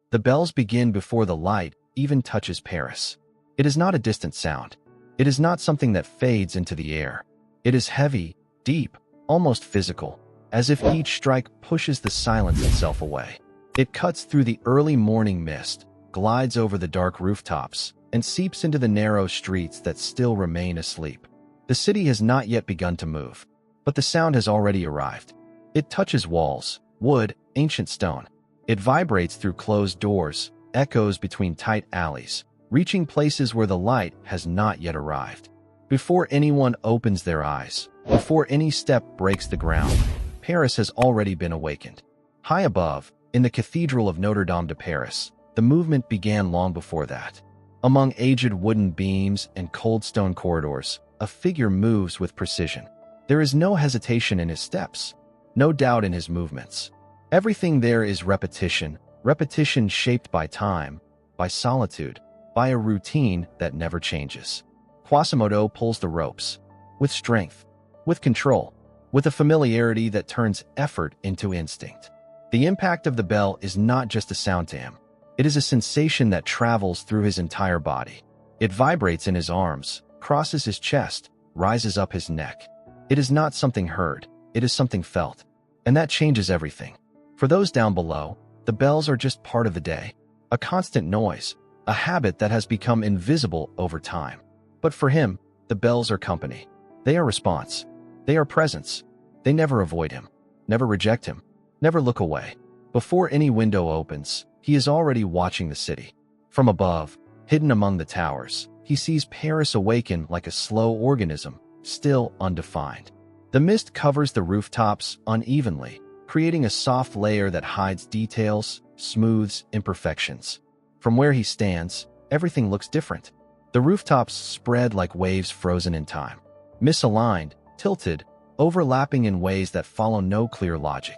The bells begin before the light even touches Paris. It is not a distant sound. It is not something that fades into the air. It is heavy, deep, almost physical, as if each strike pushes the silence itself away. It cuts through the early morning mist, glides over the dark rooftops, and seeps into the narrow streets that still remain asleep. The city has not yet begun to move, but the sound has already arrived. It touches walls, wood, ancient stone. It vibrates through closed doors, echoes between tight alleys, reaching places where the light has not yet arrived. Before anyone opens their eyes, before any step breaks the ground, Paris has already been awakened. High above, in the Cathedral of Notre Dame de Paris, the movement began long before that. Among aged wooden beams and cold stone corridors, a figure moves with precision. There is no hesitation in his steps, no doubt in his movements. Everything there is repetition, repetition shaped by time, by solitude, by a routine that never changes. Quasimodo pulls the ropes, with strength, with control, with a familiarity that turns effort into instinct. The impact of the bell is not just a sound to him. It is a sensation that travels through his entire body. It vibrates in his arms, crosses his chest, rises up his neck. It is not something heard, it is something felt. And that changes everything. For those down below, the bells are just part of the day, a constant noise, a habit that has become invisible over time. But for him, the bells are company. They are response. They are presence. They never avoid him, never reject him, never look away. Before any window opens, he is already watching the city. From above, hidden among the towers, he sees Paris awaken like a slow organism, still undefined. The mist covers the rooftops unevenly, creating a soft layer that hides details, smooths imperfections. From where he stands, everything looks different. The rooftops spread like waves frozen in time, misaligned, tilted, overlapping in ways that follow no clear logic.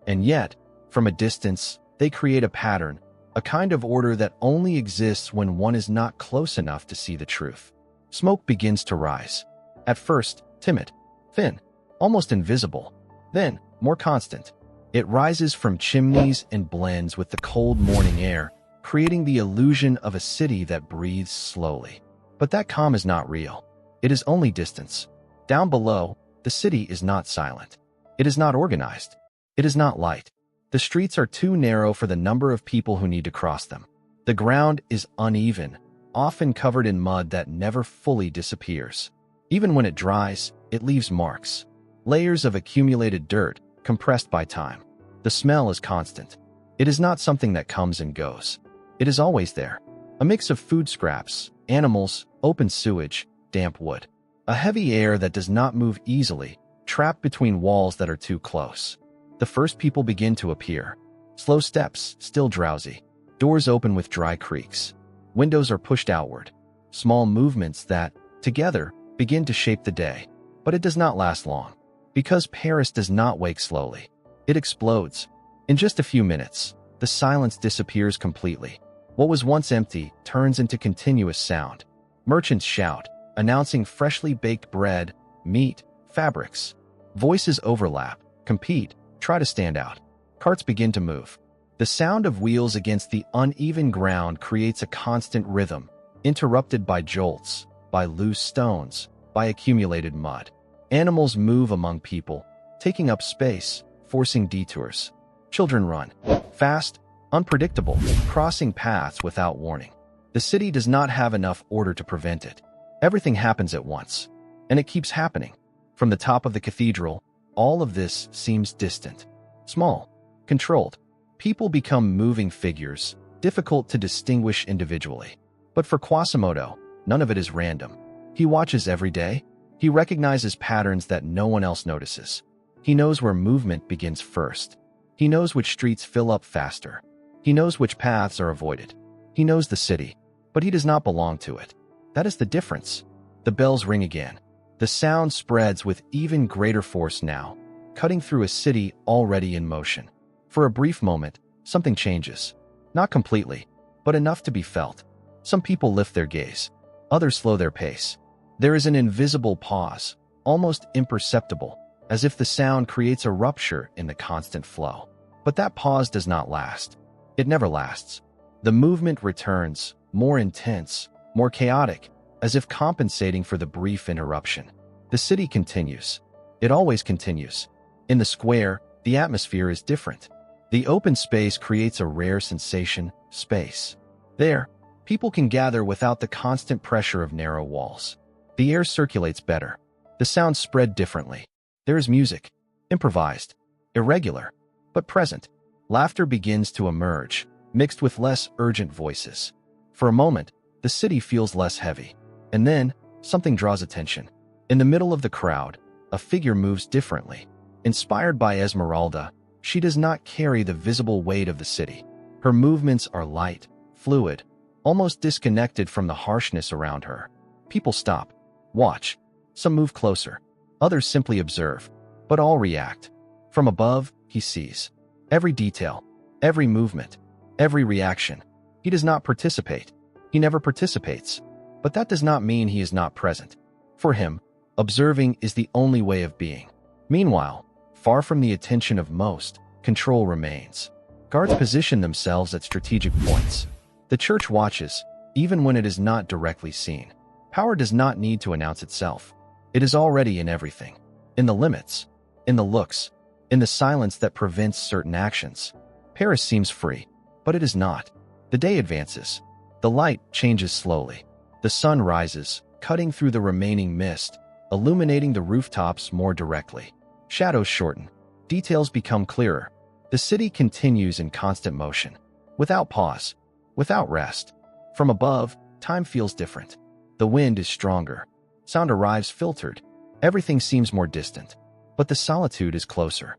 And yet, from a distance, they create a pattern, a kind of order that only exists when one is not close enough to see the truth. Smoke begins to rise. At first, timid, thin, almost invisible. Then, more constant. It rises from chimneys and blends with the cold morning air, creating the illusion of a city that breathes slowly. But that calm is not real. It is only distance. Down below, the city is not silent. It is not organized. It is not light. The streets are too narrow for the number of people who need to cross them. The ground is uneven, often covered in mud that never fully disappears. Even when it dries, it leaves marks. Layers of accumulated dirt, compressed by time. The smell is constant. It is not something that comes and goes. It is always there. A mix of food scraps, animals, open sewage, damp wood. A heavy air that does not move easily, trapped between walls that are too close. The first people begin to appear. Slow steps, still drowsy. Doors open with dry creaks. Windows are pushed outward. Small movements that, together, begin to shape the day. But it does not last long. Because Paris does not wake slowly. It explodes. In just a few minutes, the silence disappears completely. What was once empty turns into continuous sound. Merchants shout, announcing freshly baked bread, meat, fabrics. Voices overlap, compete, try to stand out. Carts begin to move. The sound of wheels against the uneven ground creates a constant rhythm, interrupted by jolts, by loose stones, by accumulated mud. Animals move among people, taking up space, forcing detours. Children run, fast, unpredictable, crossing paths without warning. The city does not have enough order to prevent it. Everything happens at once, and it keeps happening. From the top of the cathedral, all of this seems distant, small, controlled. People become moving figures, difficult to distinguish individually. But for Quasimodo, none of it is random. He watches every day. He recognizes patterns that no one else notices. He knows where movement begins first. He knows which streets fill up faster. He knows which paths are avoided. He knows the city, but he does not belong to it. That is the difference. The bells ring again. The sound spreads with even greater force now, cutting through a city already in motion. For a brief moment, something changes. Not completely, but enough to be felt. Some people lift their gaze. Others slow their pace. There is an invisible pause, almost imperceptible, as if the sound creates a rupture in the constant flow. But that pause does not last. It never lasts. The movement returns, more intense, more chaotic, as if compensating for the brief interruption. The city continues. It always continues. In the square, the atmosphere is different. The open space creates a rare sensation, space. There, people can gather without the constant pressure of narrow walls. The air circulates better. The sounds spread differently. There is music, improvised, irregular, but present. Laughter begins to emerge, mixed with less urgent voices. For a moment, the city feels less heavy. And then, something draws attention. In the middle of the crowd, a figure moves differently. Inspired by Esmeralda, she does not carry the visible weight of the city. Her movements are light, fluid, almost disconnected from the harshness around her. People stop, watch. Some move closer. Others simply observe. But all react. From above, he sees every detail, every movement, every reaction. He does not participate. He never participates. But that does not mean he is not present. For him, observing is the only way of being. Meanwhile, far from the attention of most, control remains. Guards position themselves at strategic points. The church watches, even when it is not directly seen. Power does not need to announce itself. It is already in everything. In the limits, in the looks, in the silence that prevents certain actions. Paris seems free, but it is not. The day advances. The light changes slowly. The sun rises, cutting through the remaining mist, illuminating the rooftops more directly. Shadows shorten. Details become clearer. The city continues in constant motion. Without pause. Without rest. From above, time feels different. The wind is stronger. Sound arrives filtered. Everything seems more distant. But the solitude is closer.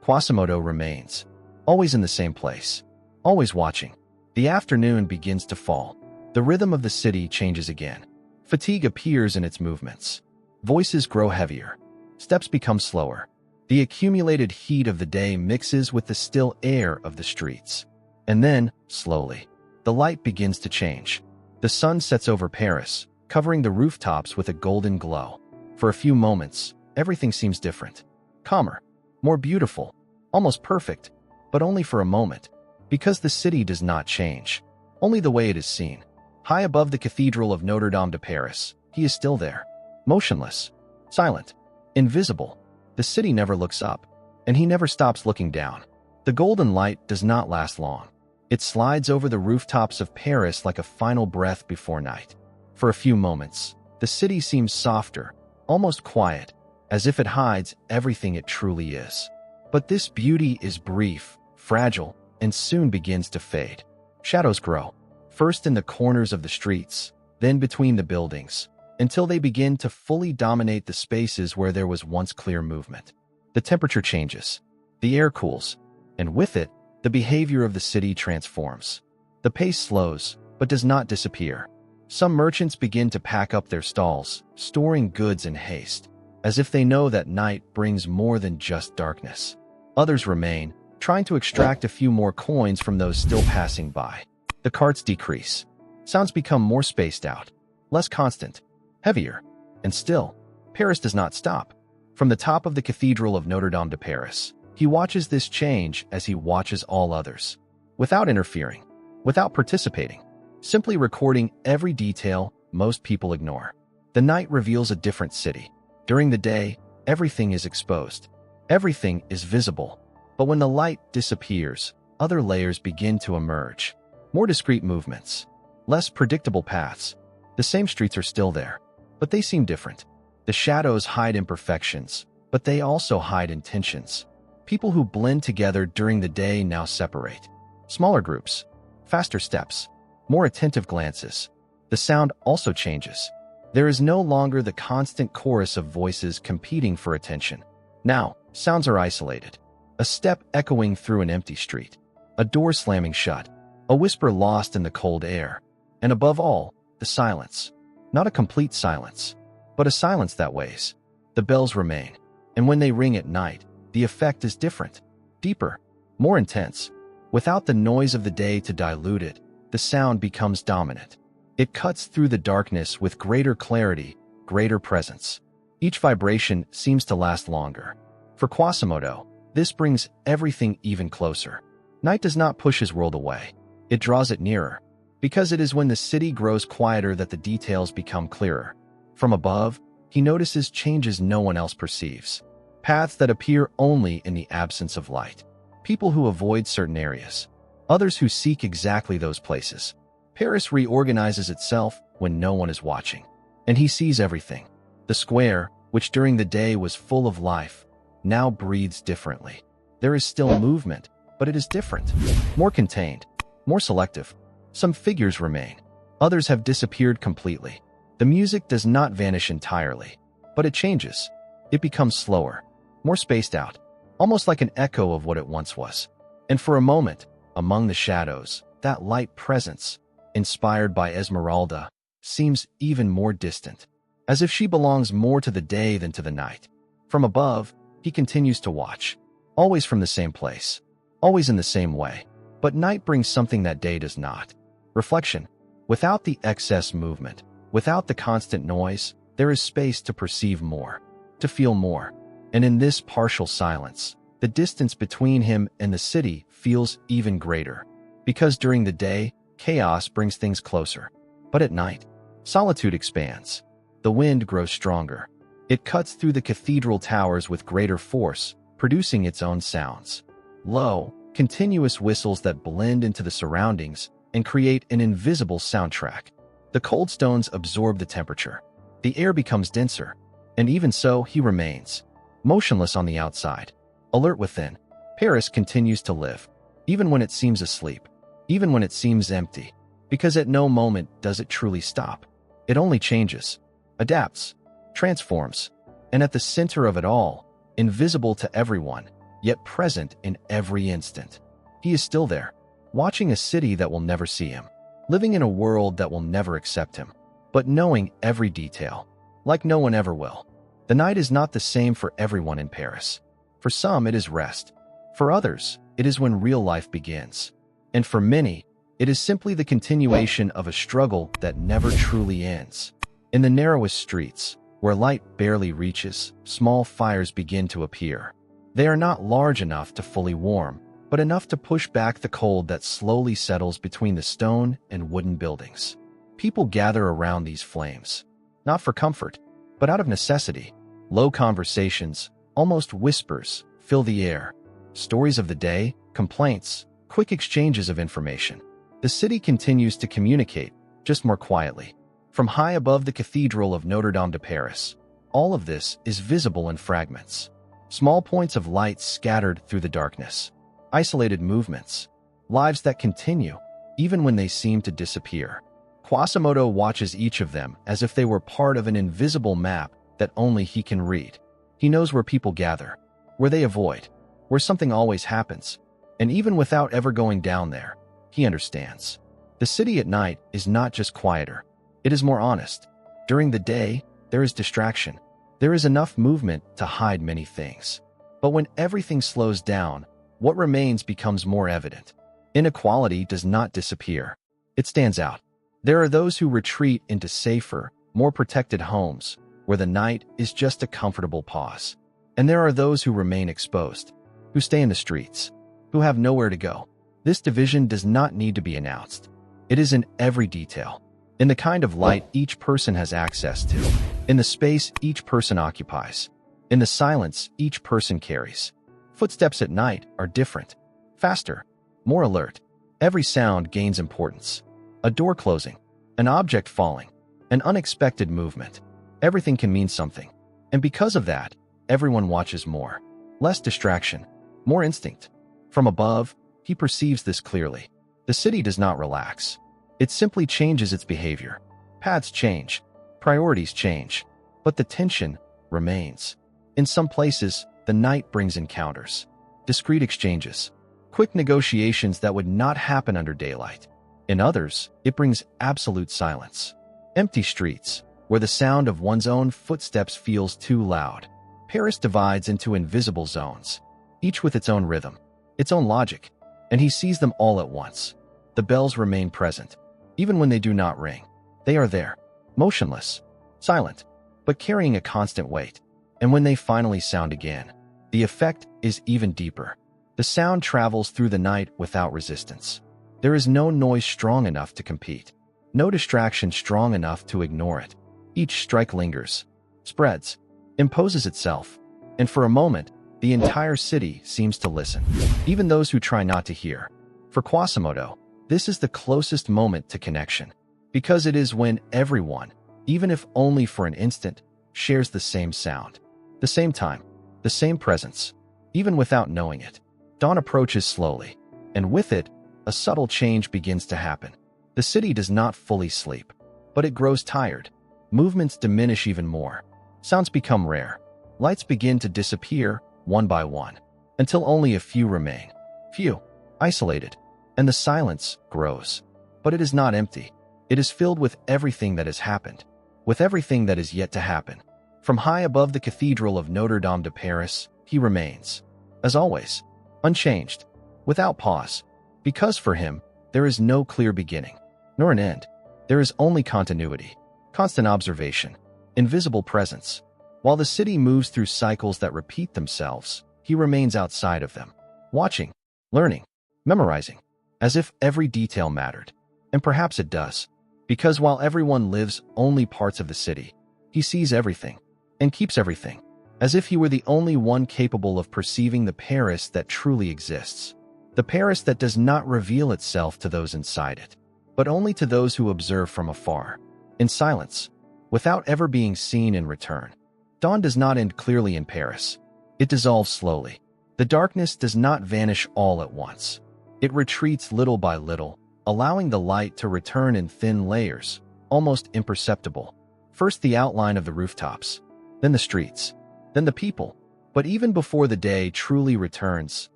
Quasimodo remains. Always in the same place. Always watching. The afternoon begins to fall. The rhythm of the city changes again. Fatigue appears in its movements. Voices grow heavier. Steps become slower. The accumulated heat of the day mixes with the still air of the streets. And then, slowly, the light begins to change. The sun sets over Paris, covering the rooftops with a golden glow. For a few moments, everything seems different. Calmer, more beautiful, almost perfect, but only for a moment. Because the city does not change. Only the way it is seen. High above the Cathedral of Notre Dame de Paris, he is still there. Motionless, silent, invisible. The city never looks up, and he never stops looking down. The golden light does not last long. It slides over the rooftops of Paris like a final breath before night. For a few moments, the city seems softer, almost quiet, as if it hides everything it truly is. But this beauty is brief, fragile, and soon begins to fade. Shadows grow, first in the corners of the streets, then between the buildings, until they begin to fully dominate the spaces where there was once clear movement. The temperature changes, the air cools, and with it, the behavior of the city transforms. The pace slows, but does not disappear. Some merchants begin to pack up their stalls, storing goods in haste, as if they know that night brings more than just darkness. Others remain, trying to extract a few more coins from those still passing by. The carts decrease. Sounds become more spaced out, less constant, heavier. And still, Paris does not stop. From the top of the Cathedral of Notre Dame de Paris, he watches this change as he watches all others. Without interfering, without participating, simply recording every detail most people ignore. The night reveals a different city. During the day, everything is exposed. Everything is visible. But when the light disappears, other layers begin to emerge. More discrete movements. Less predictable paths. The same streets are still there, but they seem different. The shadows hide imperfections, but they also hide intentions. People who blend together during the day now separate. Smaller groups, faster steps, more attentive glances. The sound also changes. There is no longer the constant chorus of voices competing for attention. Now, sounds are isolated. A step echoing through an empty street. A door slamming shut. A whisper lost in the cold air. And above all, the silence. Not a complete silence, but a silence that weighs. The bells remain. And when they ring at night, the effect is different. Deeper. More intense. Without the noise of the day to dilute it, the sound becomes dominant. It cuts through the darkness with greater clarity, greater presence. Each vibration seems to last longer. For Quasimodo, this brings everything even closer. Night does not push his world away. It draws it nearer, because it is when the city grows quieter that the details become clearer. From above, he notices changes no one else perceives. Paths that appear only in the absence of light. People who avoid certain areas. Others who seek exactly those places. Paris reorganizes itself when no one is watching. And he sees everything. The square, which during the day was full of life, now breathes differently. There is still movement, but it is different. More contained. More selective. Some figures remain. Others have disappeared completely. The music does not vanish entirely, but it changes. It becomes slower, more spaced out, almost like an echo of what it once was. And for a moment, among the shadows, that light presence, inspired by Esmeralda, seems even more distant, as if she belongs more to the day than to the night. From above, he continues to watch, always from the same place, always in the same way. But night brings something that day does not. Reflection. Without the excess movement, without the constant noise, there is space to perceive more, to feel more. And in this partial silence, the distance between him and the city feels even greater. Because during the day, chaos brings things closer. But at night, solitude expands. The wind grows stronger. It cuts through the cathedral towers with greater force, producing its own sounds. Low, continuous whistles that blend into the surroundings and create an invisible soundtrack. The cold stones absorb the temperature. The air becomes denser, and even so he remains, motionless on the outside, alert within. Paris continues to live, even when it seems asleep, even when it seems empty, because at no moment does it truly stop. It only changes, adapts, transforms, and at the center of it all, invisible to everyone, yet present in every instant, he is still there, watching a city that will never see him, living in a world that will never accept him, but knowing every detail, like no one ever will. The night is not the same for everyone in Paris. For some, it is rest. For others, it is when real life begins. And for many, it is simply the continuation of a struggle that never truly ends. In the narrowest streets, where light barely reaches, small fires begin to appear. They are not large enough to fully warm, but enough to push back the cold that slowly settles between the stone and wooden buildings. People gather around these flames, not for comfort, but out of necessity. Low conversations, almost whispers, fill the air. Stories of the day, complaints, quick exchanges of information. The city continues to communicate, just more quietly. From high above the Cathedral of Notre Dame de Paris, all of this is visible in fragments. Small points of light scattered through the darkness. Isolated movements. Lives that continue, even when they seem to disappear. Quasimodo watches each of them as if they were part of an invisible map that only he can read. He knows where people gather, where they avoid, where something always happens. And even without ever going down there, he understands. The city at night is not just quieter. It is more honest. During the day, there is distraction. There is enough movement to hide many things. But when everything slows down, what remains becomes more evident. Inequality does not disappear. It stands out. There are those who retreat into safer, more protected homes, where the night is just a comfortable pause. And there are those who remain exposed, who stay in the streets, who have nowhere to go. This division does not need to be announced. It is in every detail, in the kind of light each person has access to, in the space each person occupies, in the silence each person carries. Footsteps at night are different, faster, more alert. Every sound gains importance. A door closing, an object falling, an unexpected movement. Everything can mean something. And because of that, everyone watches more. Less distraction, more instinct. From above, he perceives this clearly. The city does not relax. It simply changes its behavior. Paths change, priorities change, but the tension remains. In some places, the night brings encounters, discreet exchanges, quick negotiations that would not happen under daylight. In others, it brings absolute silence. Empty streets, where the sound of one's own footsteps feels too loud. Paris divides into invisible zones, each with its own rhythm, its own logic, and he sees them all at once. The bells remain present, even when they do not ring. They are there, motionless, silent, but carrying a constant weight. And when they finally sound again, the effect is even deeper. The sound travels through the night without resistance. There is no noise strong enough to compete, no distraction strong enough to ignore it. Each strike lingers, spreads, imposes itself, and for a moment, the entire city seems to listen, even those who try not to hear. For Quasimodo, this is the closest moment to connection, because it is when everyone, even if only for an instant, shares the same sound, the same time, the same presence, even without knowing it. Dawn approaches slowly, and with it, a subtle change begins to happen. The city does not fully sleep, but it grows tired. Movements diminish even more. Sounds become rare. Lights begin to disappear one by one, until only a few remain. Few, isolated, and the silence grows. But it is not empty. It is filled with everything that has happened, with everything that is yet to happen. From high above the Cathedral of Notre Dame de Paris, he remains, as always, unchanged, without pause, because for him, there is no clear beginning, nor an end. There is only continuity, constant observation, invisible presence. While the city moves through cycles that repeat themselves, he remains outside of them, watching, learning, memorizing, as if every detail mattered. And perhaps it does, because while everyone lives only parts of the city, he sees everything, and keeps everything, as if he were the only one capable of perceiving the Paris that truly exists. The Paris that does not reveal itself to those inside it, but only to those who observe from afar, in silence, without ever being seen in return. Dawn does not end clearly in Paris. It dissolves slowly. The darkness does not vanish all at once. It retreats little by little, allowing the light to return in thin layers, almost imperceptible. First the outline of the rooftops, then the streets, then the people. But even before the day truly returns,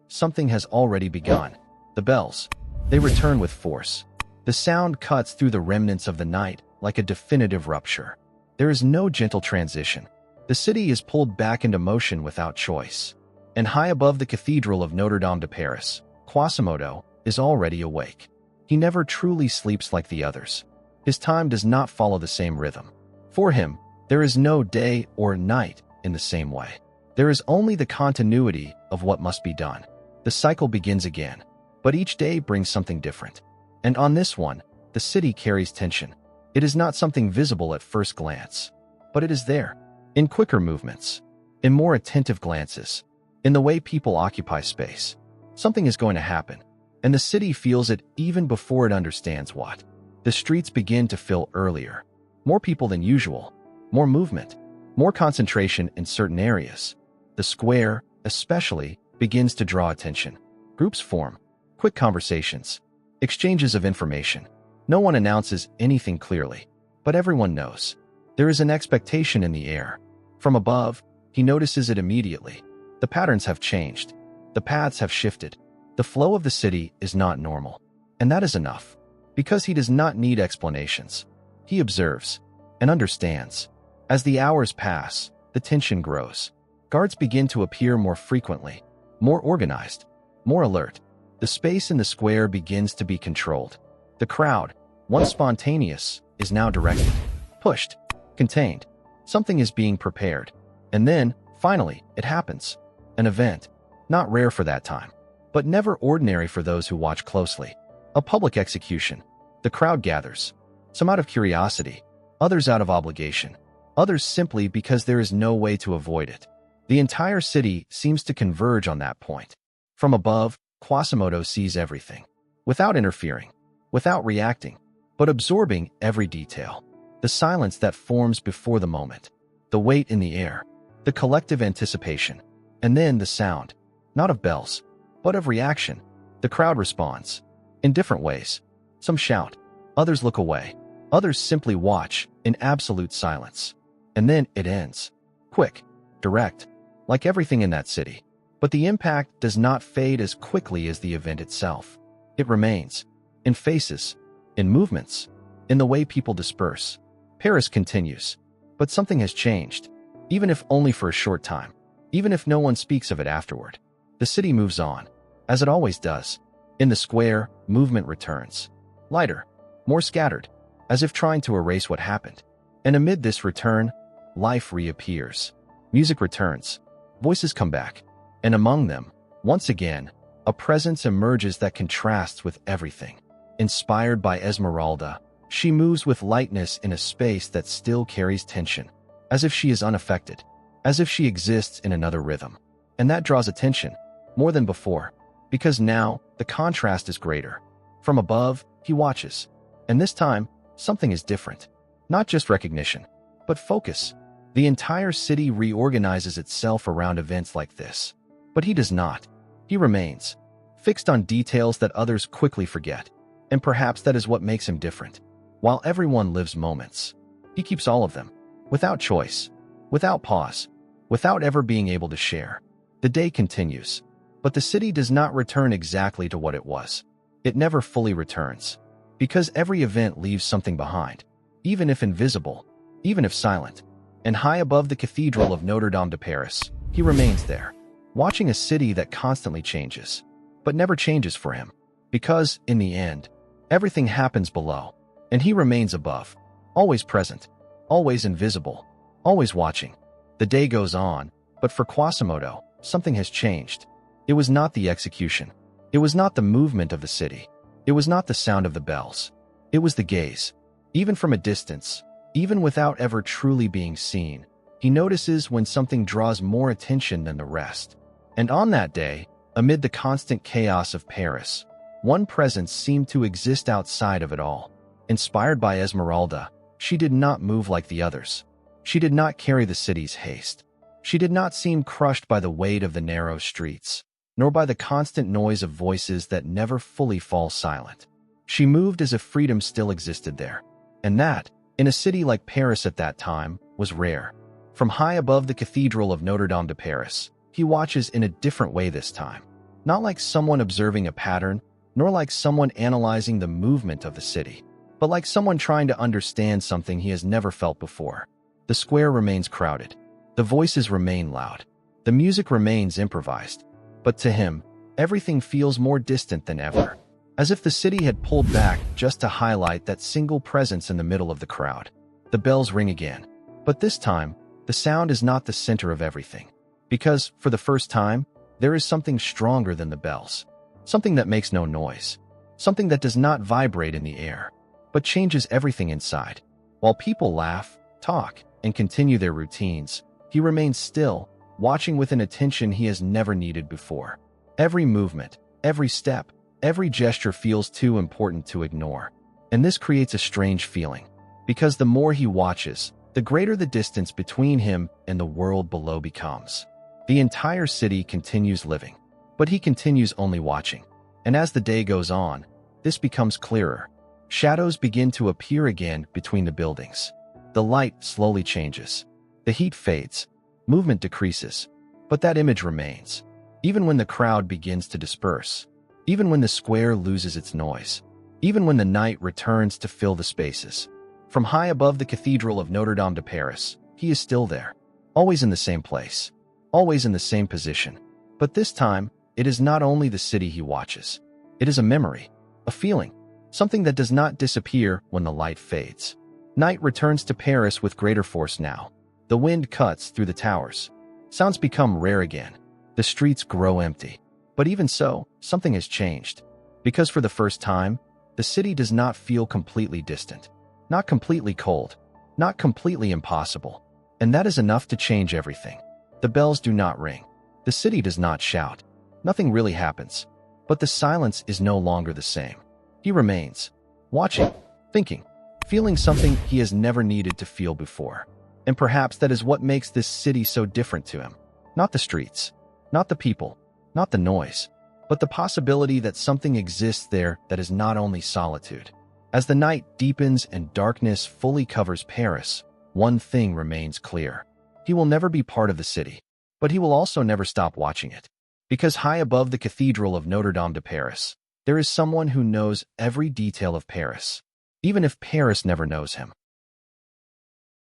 something has already begun. The bells. They return with force. The sound cuts through the remnants of the night like a definitive rupture. There is no gentle transition. The city is pulled back into motion without choice. And high above the Cathedral of Notre Dame de Paris, Quasimodo is already awake. He never truly sleeps like the others. His time does not follow the same rhythm. For him, there is no day or night in the same way. There is only the continuity of what must be done. The cycle begins again, but each day brings something different. And on this one, the city carries tension. It is not something visible at first glance, but it is there, in quicker movements, in more attentive glances, in the way people occupy space. Something is going to happen, and the city feels it even before it understands what. The streets begin to fill earlier. More people than usual, more movement, more concentration in certain areas. The square, especially, begins to draw attention. Groups form, quick conversations, exchanges of information. No one announces anything clearly, but everyone knows. There is an expectation in the air. From above, he notices it immediately. The patterns have changed. The paths have shifted. The flow of the city is not normal. And that is enough, because he does not need explanations. He observes and understands. As the hours pass, the tension grows. Guards begin to appear more frequently, more organized, more alert. The space in the square begins to be controlled. The crowd, once spontaneous, is now directed, pushed, contained. Something is being prepared. And then, finally, it happens. An event, not rare for that time, but never ordinary for those who watch closely. A public execution. The crowd gathers, some out of curiosity, others out of obligation, others simply because there is no way to avoid it. The entire city seems to converge on that point. From above, Quasimodo sees everything, without interfering, without reacting, but absorbing every detail. The silence that forms before the moment, the weight in the air, the collective anticipation, and then the sound, not of bells, but of reaction. The crowd responds, in different ways. Some shout, others look away, others simply watch in absolute silence. And then it ends. Quick, direct, like everything in that city. But the impact does not fade as quickly as the event itself. It remains, in faces, in movements, in the way people disperse. Paris continues, but something has changed, even if only for a short time, even if no one speaks of it afterward. The city moves on, as it always does. In the square, movement returns, lighter, more scattered, as if trying to erase what happened. And amid this return, life reappears. Music returns, voices come back, and among them, once again, a presence emerges that contrasts with everything. Inspired by Esmeralda, she moves with lightness in a space that still carries tension, as if she is unaffected, as if she exists in another rhythm. And that draws attention, more than before, because now the contrast is greater. From above, he watches, and this time, something is different. Not just recognition, but focus. The entire city reorganizes itself around events like this. But he does not. He remains, fixed on details that others quickly forget. And perhaps that is what makes him different. While everyone lives moments, he keeps all of them, without choice, without pause, without ever being able to share. The day continues, but the city does not return exactly to what it was. It never fully returns, because every event leaves something behind, even if invisible, even if silent. And high above the Cathedral of Notre Dame de Paris, he remains there, watching a city that constantly changes, but never changes for him, because, in the end, everything happens below, and he remains above, always present, always invisible, always watching. The day goes on, but for Quasimodo, something has changed. It was not the execution. It was not the movement of the city. It was not the sound of the bells. It was the gaze. Even from a distance, even without ever truly being seen, he notices when something draws more attention than the rest. And on that day, amid the constant chaos of Paris, one presence seemed to exist outside of it all. Inspired by Esmeralda, she did not move like the others. She did not carry the city's haste. She did not seem crushed by the weight of the narrow streets, nor by the constant noise of voices that never fully fall silent. She moved as if freedom still existed there. And that, in a city like Paris at that time, was rare. From high above the Cathedral of Notre Dame de Paris, he watches in a different way this time. Not like someone observing a pattern, nor like someone analyzing the movement of the city, but like someone trying to understand something he has never felt before. The square remains crowded. The voices remain loud. The music remains improvised. But to him, everything feels more distant than ever, as if the city had pulled back just to highlight that single presence in the middle of the crowd. The bells ring again. But this time, the sound is not the center of everything. Because, for the first time, there is something stronger than the bells. Something that makes no noise. Something that does not vibrate in the air, but changes everything inside. While people laugh, talk, and continue their routines, he remains still, watching with an attention he has never needed before. Every movement, every step, every gesture feels too important to ignore. And this creates a strange feeling, because the more he watches, the greater the distance between him and the world below becomes. The entire city continues living, but he continues only watching. And as the day goes on, this becomes clearer. Shadows begin to appear again between the buildings. The light slowly changes. The heat fades. Movement decreases. But that image remains. Even when the crowd begins to disperse. Even when the square loses its noise. Even when the night returns to fill the spaces. From high above the Cathedral of Notre Dame de Paris, he is still there. Always in the same place. Always in the same position. But this time, it is not only the city he watches. It is a memory. A feeling. Something that does not disappear when the light fades. Night returns to Paris with greater force now. The wind cuts through the towers. Sounds become rare again. The streets grow empty. But even so, something has changed. Because for the first time, the city does not feel completely distant. Not completely cold. Not completely impossible. And that is enough to change everything. The bells do not ring. The city does not shout. Nothing really happens. But the silence is no longer the same. He remains, watching, thinking, feeling something he has never needed to feel before. And perhaps that is what makes this city so different to him. Not the streets, not the people, not the noise, but the possibility that something exists there that is not only solitude. As the night deepens and darkness fully covers Paris, one thing remains clear. He will never be part of the city, but he will also never stop watching it. Because high above the Cathedral of Notre Dame de Paris, there is someone who knows every detail of Paris, even if Paris never knows him.